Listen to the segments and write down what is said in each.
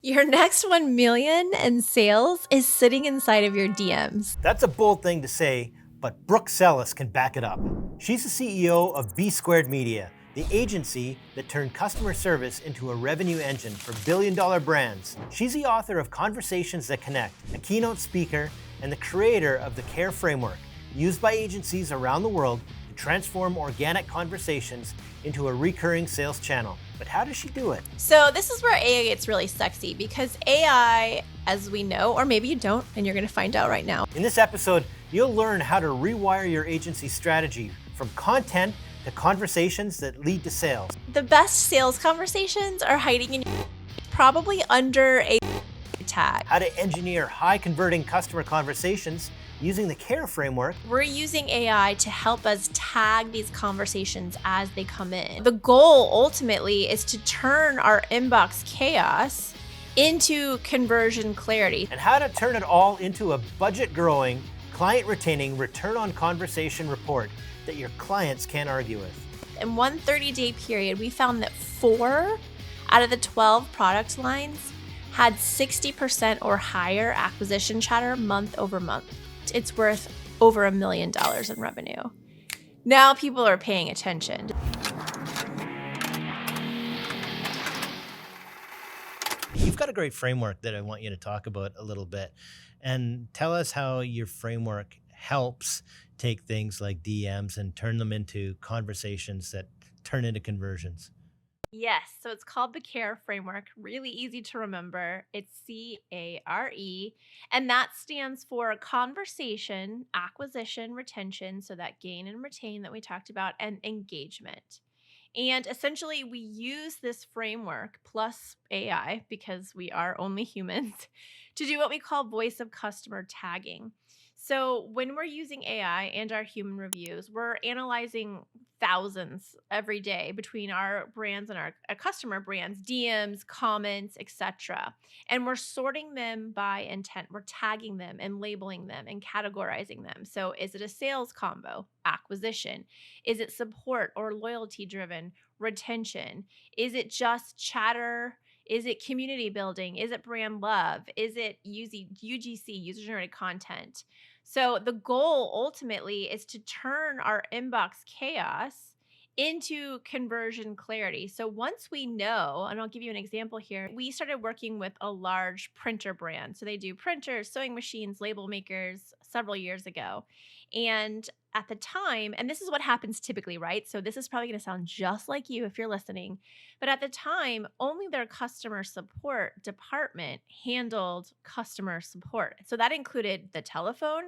Your next 1 million in sales is sitting inside of your DMs. That's a bold thing to say, but Brooke Sellas can back it up. She's the CEO of B Squared Media, the agency that turned customer service into a revenue engine for billion-dollar brands. She's the author of Conversations That Connect, a keynote speaker, and the creator of the CARE framework, used by agencies around the world to transform organic conversations into a recurring sales channel. But how does she do it? So this is where AI gets really sexy because AI, as we know, or maybe you don't, and you're going to find out right now. In this episode, you'll learn how to rewire your agency's strategy from content to conversations that lead to sales. The best sales conversations are hiding in probably under a tag. How to engineer high-converting customer conversations using the CARE framework. We're using AI to help us tag these conversations as they come in. The goal ultimately is to turn our inbox chaos into conversion clarity. And how to turn it all into a budget-growing, client-retaining return on conversation report that your clients can't argue with. In one 30-day period, we found that 4 out of the 12 product lines had 60% or higher acquisition chatter month over month. It's worth over $1 million in revenue. Now people are paying attention. You've got a great framework that I want you to talk about a little bit, and tell us how your framework helps take things like DMs and turn them into conversations that turn into conversions. Yes, so it's called the CARE framework. Really easy to remember. It's CARE, and that stands for conversation, acquisition, retention, so that gain and retain that we talked about, and engagement. And essentially, we use this framework plus AI, because we are only humans, to do what we call voice of customer tagging. So when we're using AI and our human reviews, we're analyzing thousands every day between our brands and our customer brands, DMs, comments, etc. And we're sorting them by intent. We're tagging them and labeling them and categorizing them. So is it a sales combo? Acquisition? Is it support or loyalty driven? Retention? Is it just chatter? Is it community building? Is it brand love? Is it UGC, user generated content? So the goal ultimately is to turn our inbox chaos into conversion clarity. So once we know, and I'll give you an example here, we started working with a large printer brand. So they do printers, sewing machines, label makers several years ago. And at the time, and this is what happens typically, right? So this is probably going to sound just like you if you're listening. But at the time, only their customer support department handled customer support. So that included the telephone,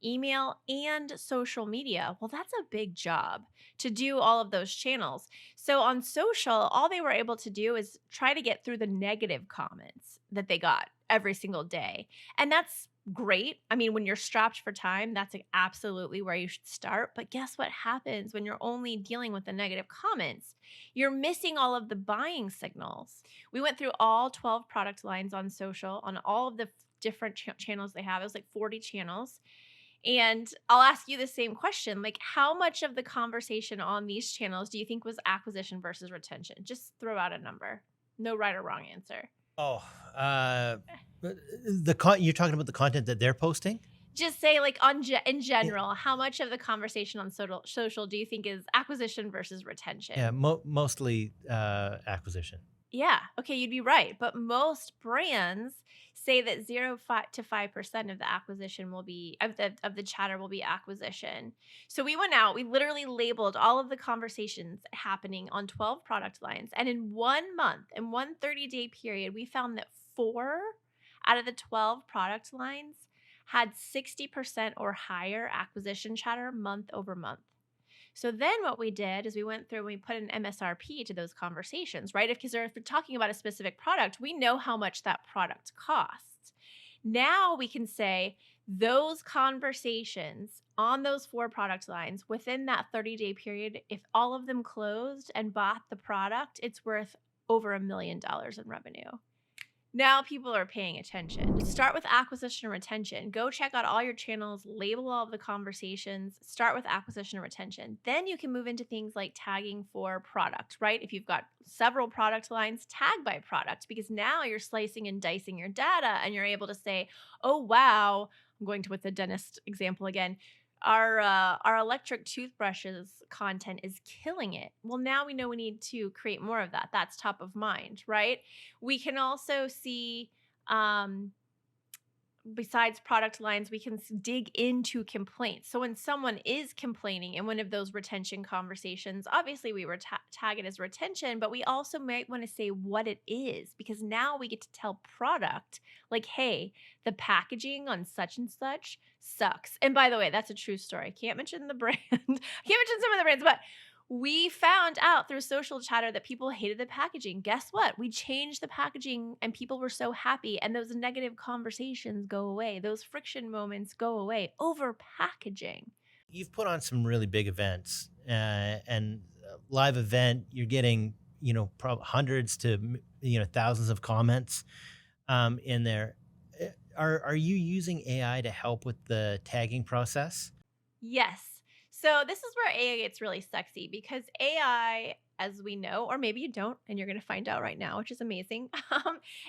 email, and social media. Well, that's a big job to do all of those channels. So on social, all they were able to do is try to get through the negative comments that they got every single day. And that's great. I mean, when you're strapped for time, that's absolutely where you should start. But guess what happens when you're only dealing with the negative comments? You're missing all of the buying signals. We went through all 12 product lines on social, on all of the different channels they have. It was like 40 channels. And I'll ask you the same question. Like, how much of the conversation on these channels do you think was acquisition versus retention? Just throw out a number. No right or wrong answer. Oh, you're talking about the content that they're posting? Just say, like, in general, how much of the conversation on social do you think is acquisition versus retention? Yeah, mostly acquisition. Yeah. Okay, you'd be right. But most brands say that to 5% of the acquisition will be of the chatter will be acquisition. So we went out, we literally labeled all of the conversations happening on 12 product lines. And in 1 month, in one 30-day period, we found that 4 out of the 12 product lines had 60% or higher acquisition chatter month over month. So then what we did is we went through and we put an MSRP to those conversations, right? Because if we're talking about a specific product, we know how much that product costs. Now we can say those conversations on those 4 product lines within that 30-day period, if all of them closed and bought the product, it's worth over $1 million in revenue. Now people are paying attention. Start with acquisition and retention. Go check out all your channels, label all of the conversations, start with acquisition and retention. Then you can move into things like tagging for product, right? If you've got several product lines, tag by product, because now you're slicing and dicing your data and you're able to say, oh, wow, I'm going to with the dentist example again. Our electric toothbrushes content is killing it. Well, now we know we need to create more of that. That's top of mind, right? We can also see, um, besides product lines, we can dig into complaints. So when someone is complaining in one of those retention conversations, obviously we were tag it as retention, but we also might want to say what it is, because now we get to tell product like, hey, the packaging on such and such sucks. And by the way, that's a true story. I can't mention the brand. I can't mention some of the brands, but we found out through social chatter that people hated the packaging. Guess what? We changed the packaging and people were so happy, and those negative conversations go away. Those friction moments go away over packaging. You've put on some really big events, and live event. You're getting hundreds to thousands of comments in there. Are you using AI to help with the tagging process? Yes. So this is where AI gets really sexy, because AI, as we know, or maybe you don't, and you're going to find out right now, which is amazing.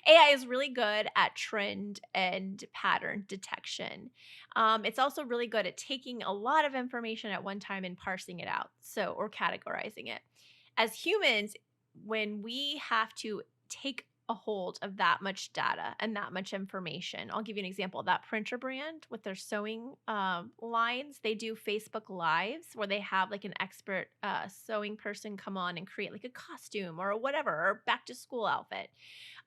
AI is really good at trend and pattern detection. It's also really good at taking a lot of information at one time and parsing it out, or categorizing it. As humans, when we have to take a hold of that much data and that much information. I'll give you an example. That printer brand with their sewing lines, they do Facebook Lives where they have like an expert sewing person come on and create like a costume or whatever, or back to school outfit.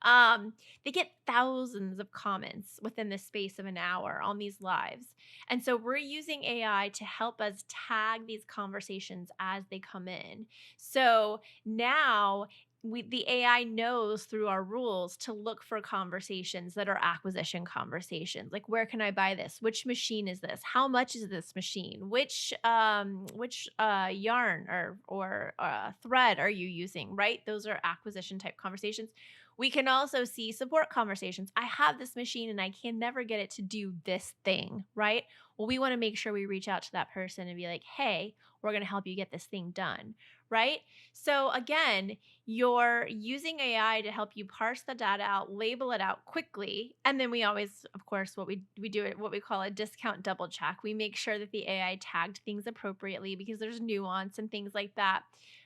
Um, they get thousands of comments within the space of an hour on these lives. And so we're using AI to help us tag these conversations as they come in. So now the AI knows through our rules to look for conversations that are acquisition conversations. Like, where can I buy this? Which machine is this? How much is this machine? Which yarn or thread are you using? Right? Those are acquisition type conversations. We can also see support conversations. I have this machine and I can never get it to do this thing, right? Well, we want to make sure we reach out to that person and be like, hey, we're going to help you get this thing done, right? So again, you're using AI to help you parse the data out, label it out quickly, and then we always, of course, what we do it what we call a discount double check. We make sure that the AI tagged things appropriately because there's nuance and things like that.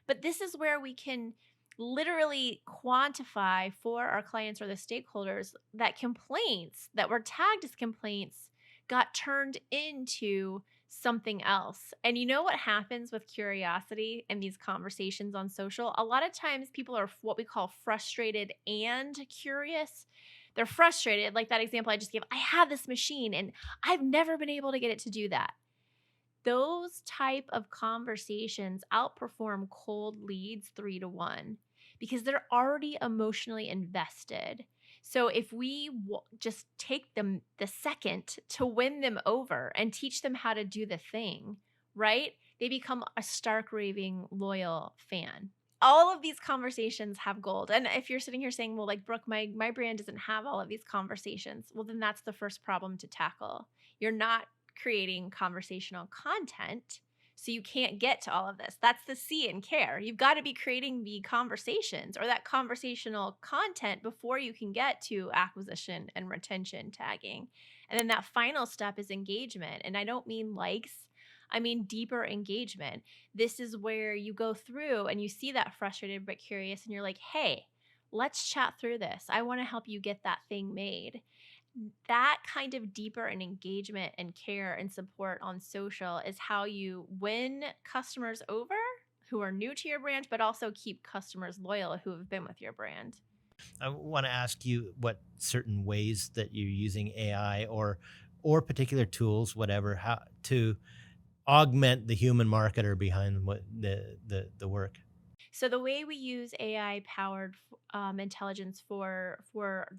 But this is where we can literally quantify for our clients or the stakeholders that complaints that were tagged as complaints got turned into something else. And you know what happens with curiosity and these conversations on social? A lot of times people are what we call frustrated and curious. They're frustrated, like that example I just gave. I have this machine and I've never been able to get it to do that. Those type of conversations outperform cold leads 3 to 1 because they're already emotionally invested. So if we just take them the second to win them over and teach them how to do the thing, right? They become a stark raving loyal fan. All of these conversations have gold. And if you're sitting here saying, well, like, Brooke, my brand doesn't have all of these conversations, well, then that's the first problem to tackle. You're not creating conversational content, so you can't get to all of this. That's the C in care. You've got to be creating the conversations or that conversational content before you can get to acquisition and retention tagging. And then that final step is engagement. And I don't mean likes, I mean deeper engagement. This is where you go through and you see that frustrated but curious, and you're like, hey, let's chat through this. I want to help you get that thing made. That kind of deeper and engagement and care and support on social is how you win customers over who are new to your brand, but also keep customers loyal who have been with your brand. I want to ask you what certain ways that you're using AI or particular tools, whatever, how to augment the human marketer behind what the work. So the way we use AI powered intelligence for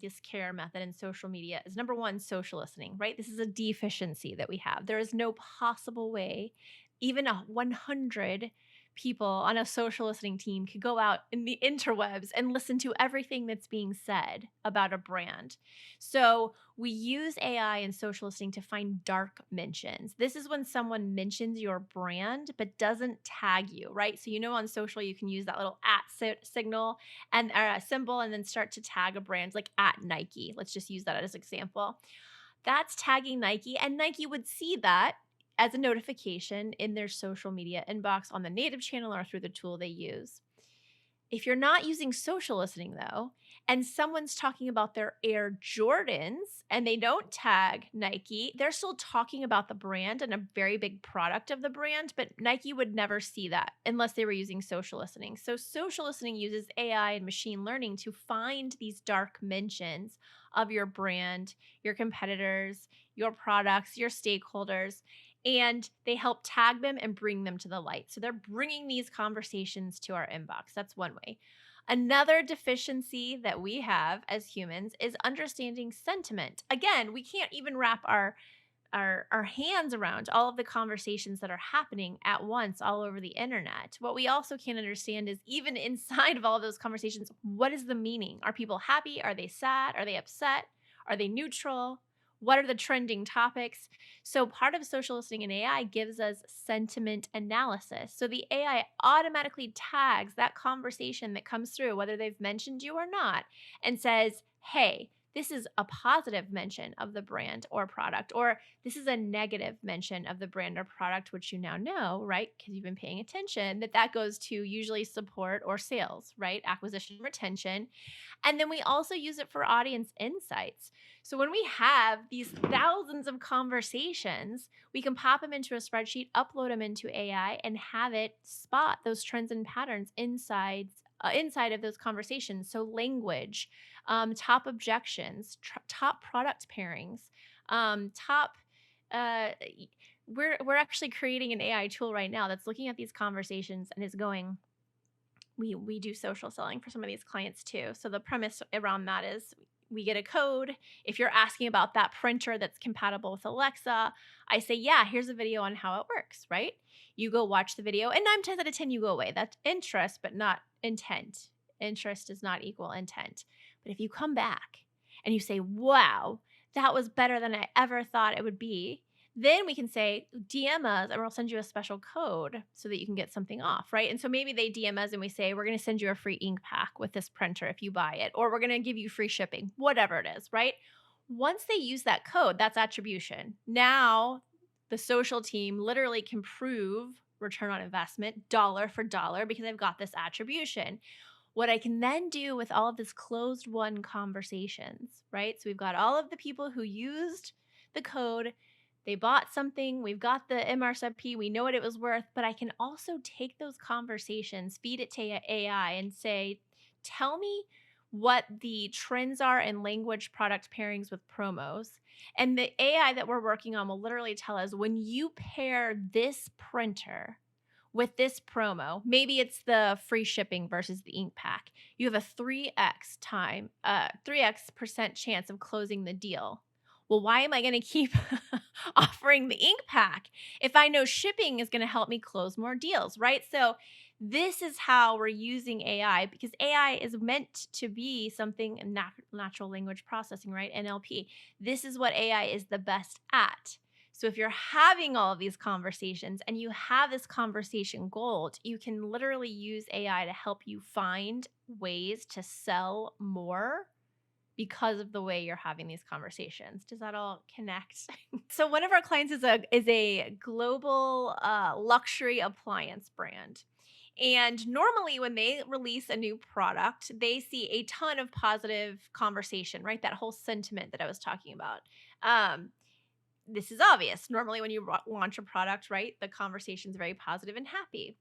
this care method in social media is, number one, social listening. Right, this is a deficiency that we have. There is no possible way, even a 100 people on a social listening team could go out in the interwebs and listen to everything that's being said about a brand. So we use AI and social listening to find dark mentions. This is when someone mentions your brand but doesn't tag you, right? So on social you can use that little signal and or a symbol and then start to tag a brand like at Nike. Let's just use that as an example. That's tagging Nike, and Nike would see that as a notification in their social media inbox on the native channel or through the tool they use. If you're not using social listening though, and someone's talking about their Air Jordans and they don't tag Nike, they're still talking about the brand and a very big product of the brand, but Nike would never see that unless they were using social listening. So social listening uses AI and machine learning to find these dark mentions of your brand, your competitors, your products, your stakeholders, and they help tag them and bring them to the light. So they're bringing these conversations to our inbox. That's one way. Another deficiency that we have as humans is understanding sentiment. Again, we can't even wrap our hands around all of the conversations that are happening at once all over the internet. What we also can't understand is even inside of all of those conversations, what is the meaning? Are people happy? Are they sad? Are they upset? Are they neutral? What are the trending topics? So, part of social listening in AI gives us sentiment analysis. So, the AI automatically tags that conversation that comes through, whether they've mentioned you or not, and says, hey, this is a positive mention of the brand or product, or this is a negative mention of the brand or product, which you now know, right? Because you've been paying attention, that goes to usually support or sales, right? Acquisition, retention. And then we also use it for audience insights. So when we have these thousands of conversations, we can pop them into a spreadsheet, upload them into AI, and have it spot those trends and patterns inside of those conversations. So language, top objections, top product pairings, top. Uh, we're actually creating an AI tool right now that's looking at these conversations and is going, we do social selling for some of these clients too. So the premise around that is we get a code. If you're asking about that printer that's compatible with Alexa, I say, yeah, here's a video on how it works, right? You go watch the video, and 9 times out of 10, you go away. That's interest, but not intent. Interest does not equal intent. But if you come back and you say, wow, that was better than I ever thought it would be, then we can say, DM us and we'll send you a special code so that you can get something off, right? And so maybe they DM us and we say, we're going to send you a free ink pack with this printer if you buy it, or we're going to give you free shipping, whatever it is, right? Once they use that code, that's attribution. Now the social team literally can prove return on investment dollar for dollar because I've got this attribution. What I can then do with all of this closed won conversations, right? So we've got all of the people who used the code, they bought something, we've got the MRSP, we know what it was worth, but I can also take those conversations, feed it to AI and say, tell me what the trends are in language product pairings with promos. And the AI that we're working on will literally tell us when you pair this printer with this promo, maybe it's the free shipping versus the ink pack, you have a 3x% chance of closing the deal. Well, why am I going to keep offering the ink pack if I know shipping is going to help me close more deals, right? So this is how we're using AI, because AI is meant to be something natural language processing, right? NLP. This is what AI is the best at. So if you're having all of these conversations and you have this conversation gold, you can literally use AI to help you find ways to sell more because of the way you're having these conversations. Does that all connect? So one of our clients is a global luxury appliance brand. And normally when they release a new product, they see a ton of positive conversation, right? That whole sentiment that I was talking about. This is obvious. Normally when you launch a product, right, the conversation's very positive and happy.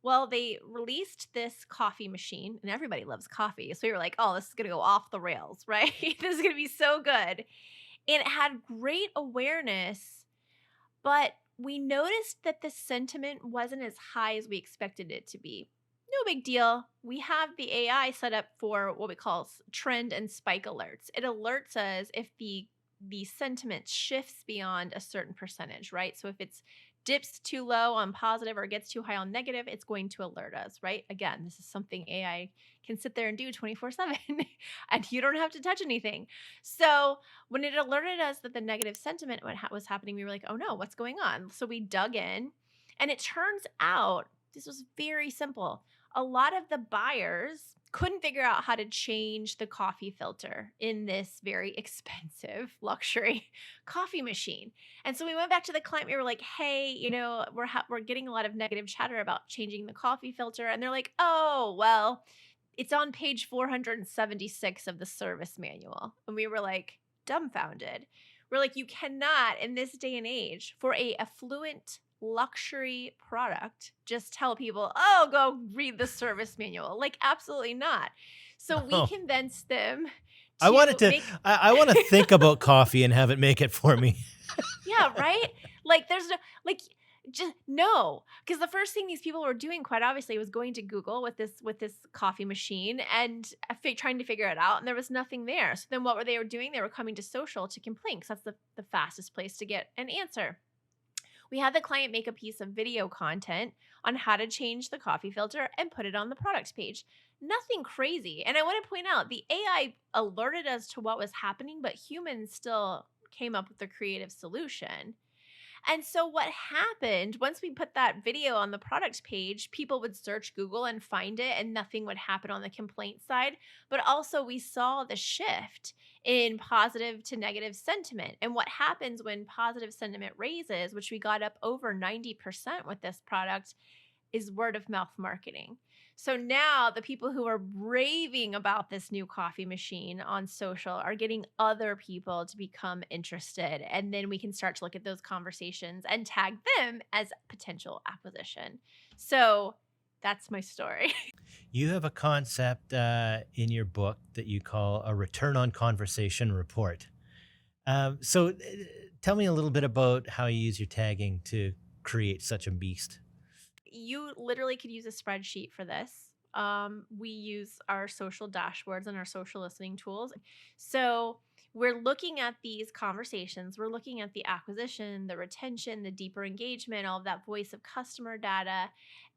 Well, they released this coffee machine and everybody loves coffee. So you're like, oh, this is going to go off the rails, right? This is going to be so good. And it had great awareness, but we noticed that the sentiment wasn't as high as we expected it to be. No big deal. We have the AI set up for what we call trend and spike alerts. It alerts us if the sentiment shifts beyond a certain percentage, right? So if it's dips too low on positive or gets too high on negative, it's going to alert us, right? Again, this is something AI can sit there and do 24/7 and you don't have to touch anything. So, when it alerted us that the negative sentiment was happening, we were like, "Oh no, what's going on?" So we dug in, and it turns out this was very simple. A lot of the buyers couldn't figure out how to change the coffee filter in this very expensive luxury coffee machine. And so we went back to the client. We were like, "Hey, we're getting a lot of negative chatter about changing the coffee filter." And they're like, "Oh, well, it's on page 476 of the service manual." And we were like, dumbfounded. We're like, "You cannot, in this day and age, for a affluent luxury product, just tell people, 'Oh, go read the service manual.'" Like, absolutely not. So we Oh, convinced them I wanted to to. make I want to think about coffee and have it make it for me. yeah, right? Like, there's no like, just no, because the first thing these people were doing, quite obviously, was going to Google with this coffee machine and trying to figure it out, and there was nothing there. So then, what were they were doing? They were coming to social to complain, because that's the fastest place to get an answer. We had the client make a piece of video content on how to change the coffee filter and put it on the product page. Nothing crazy. And I want to point out the AI alerted us to what was happening, but humans still came up with a creative solution. And so what happened once we put that video on the product page, people would search Google and find it and nothing would happen on the complaint side. But also we saw the shift in positive to negative sentiment. And what happens when positive sentiment raises, which we got up over 90% with this product, is word of mouth marketing. So now the people who are raving about this new coffee machine on social are getting other people to become interested. And then we can start to look at those conversations and tag them as potential acquisition. So that's my story. You have a concept in your book that you call a return on conversation report. So, tell me a little bit about how you use your tagging to create such a beast. You literally could use a spreadsheet for this. We use our social dashboards and our social listening tools. So we're looking at these conversations, we're looking at the acquisition, the retention, the deeper engagement, all of that voice of customer data.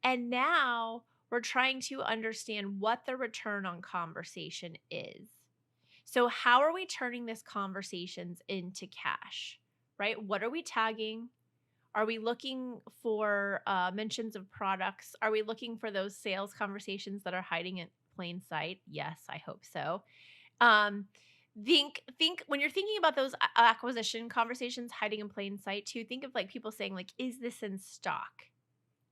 And now we're trying to understand what the return on conversation is. So, how are we turning this conversations into cash, right? What are we tagging? Are we looking for mentions of products? Are we looking for those sales conversations that are hiding in plain sight? Yes, I hope so. Um, think when you're thinking about those acquisition conversations hiding in plain sight too. Think of like people saying like, "Is this in stock?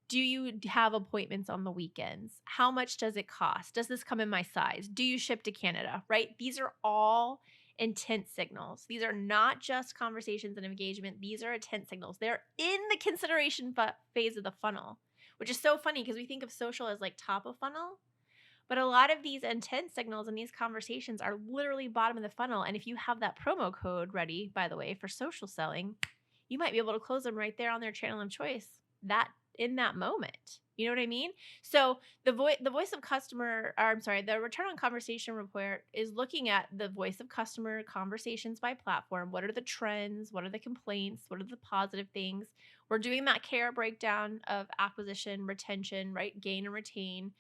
Do you have appointments on the weekends? How much does it cost? Does this come in my size? Do you ship to Canada?" Right? These are all intent signals. These are not just conversations and engagement. These are intent signals. They're in the consideration phase of the funnel, which is so funny because we think of social as like top of funnel, but a lot of these intent signals and these conversations are literally bottom of the funnel. And if you have that promo code ready, by the way, for social selling, you might be able to close them right there on their channel of choice that in that moment. You know what I mean? So the voice of customer, or I'm sorry, the return on conversation report is looking at the voice of customer conversations by platform. What are the trends? What are the complaints? What are the positive things? We're doing that care breakdown of acquisition, retention, right? Gain and retain.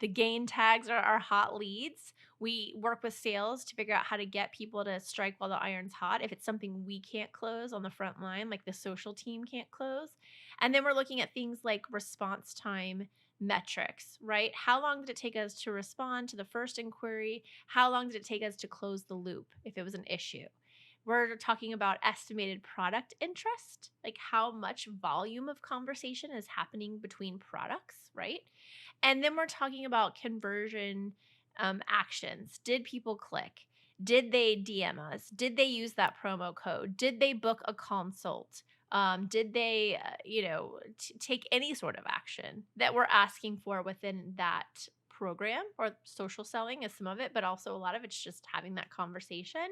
The gain tags are our hot leads. We work with sales to figure out how to get people to strike while the iron's hot. If it's something we can't close on the front line, like the social team can't close. And then we're looking at things like response time metrics, right? How long did it take us to respond to the first inquiry? How long did it take us to close the loop if it was an issue? We're talking about estimated product interest, like how much volume of conversation is happening between products, right? And then we're talking about conversion actions. Did people click? Did they DM us? Did they use that promo code? Did they book a consult? Did they, take any sort of action that we're asking for within that program? Or social selling is some of it, but also a lot of it's just having that conversation.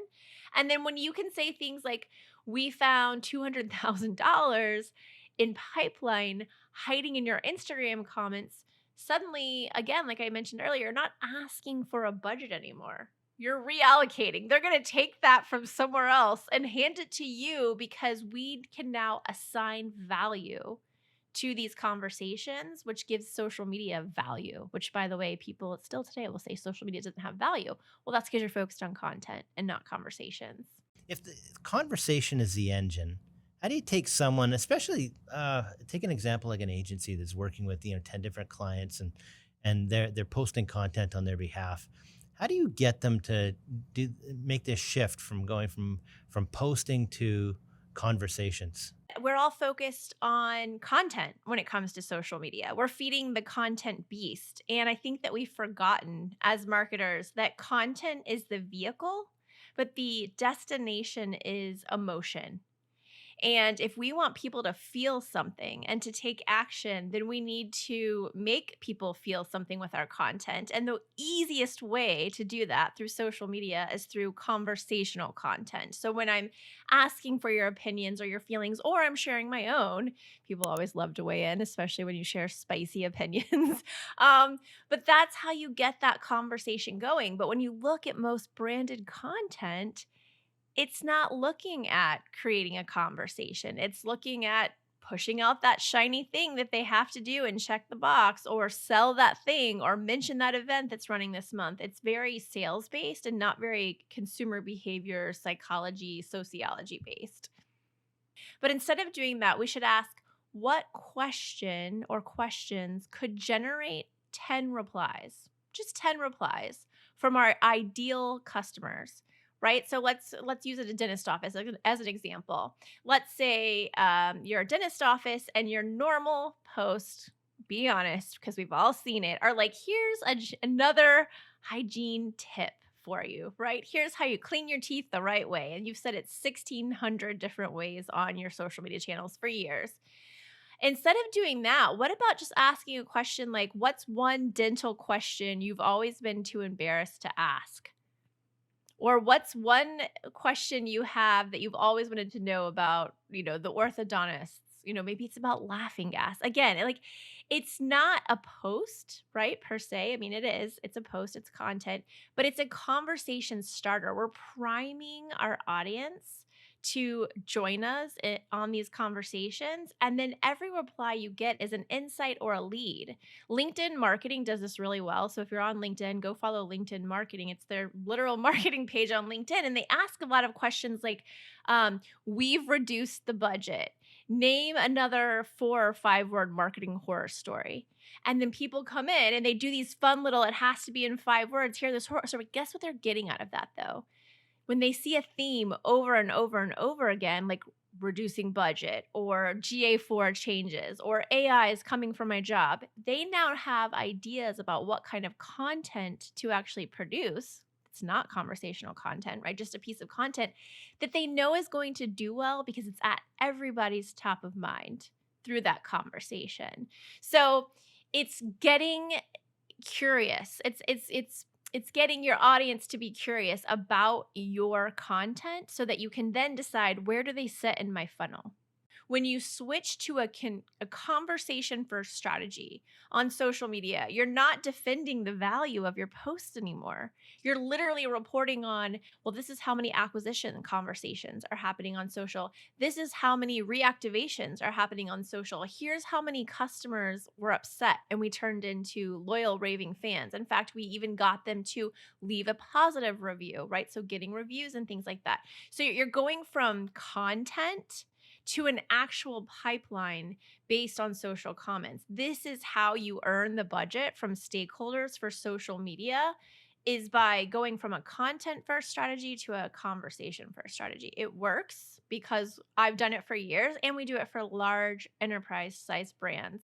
And then when you can say things like, "We found $200,000 in pipeline hiding in your Instagram comments," suddenly, again, like I mentioned earlier, you're not asking for a budget anymore. You're reallocating. They're going to take that from somewhere else and hand it to you because we can now assign value to these conversations, which gives social media value, which, by the way, people still today will say social media doesn't have value. Well, that's because you're focused on content and not conversations. If the conversation is the engine, how do you take someone, especially take an example like an agency that's working with 10 different clients and they're posting content on their behalf. How do you get them to do make this shift from going from posting to conversations? We're all focused on content when it comes to social media. We're feeding the content beast. And I think that we've forgotten as marketers that content is the vehicle, but the destination is emotion. And if we want people to feel something and to take action, then we need to make people feel something with our content. And the easiest way to do that through social media is through conversational content. So when I'm asking for your opinions or your feelings, or I'm sharing my own, people always love to weigh in, especially when you share spicy opinions. um, but that's how you get that conversation going. But when you look at most branded content, it's not looking at creating a conversation. It's looking at pushing out that shiny thing that they have to do and check the box or sell that thing or mention that event that's running this month. It's very sales based and not very consumer behavior, psychology, sociology based. But instead of doing that, we should ask what question or questions could generate 10 replies, just 10 replies from our ideal customers. Right. So let's use it a dentist office as an example. Let's say you're a dentist office and your normal post, be honest, because we've all seen it, are like, here's another hygiene tip for you, right? Here's how you clean your teeth the right way. And you've said it 1,600 different ways on your social media channels for years. Instead of doing that, what about just asking a question like, what's one dental question you've always been too embarrassed to ask? Or what's one question you have that you've always wanted to know about, the orthodontists? Maybe it's about laughing gas. Again, like it's not a post, right? Per se. I mean, it is. It's a post, it's content, but it's a conversation starter. We're priming our audience to join us on these conversations. And then every reply you get is an insight or a lead. LinkedIn marketing does this really well. So if you're on LinkedIn, go follow LinkedIn marketing. It's their literal marketing page on LinkedIn. And they ask a lot of questions like, we've reduced the budget. Name another 4 or 5 word marketing horror story. And then people come in and they do these fun little, it has to be in 5 words. Hear this horror story. Guess what they're getting out of that though? When they see a theme over and over and over again, like reducing budget or GA4 changes or AI is coming from my job, they now have ideas about what kind of content to actually produce. It's not conversational content, right? Just a piece of content that they know is going to do well because it's at everybody's top of mind through that conversation. So it's getting curious. It's getting your audience to be curious about your content so that you can then decide, where do they sit in my funnel? When you switch to a conversation first strategy on social media, you're not defending the value of your post anymore. You're literally reporting on, well, this is how many acquisition conversations are happening on social. This is how many reactivations are happening on social. Here's how many customers were upset and we turned into loyal raving fans. In fact, we even got them to leave a positive review, right? So getting reviews and things like that. So you're going from content to an actual pipeline based on social comments. This is how you earn the budget from stakeholders for social media, is by going from a content first strategy to a conversation first strategy. It works because I've done it for years and we do it for large enterprise size brands.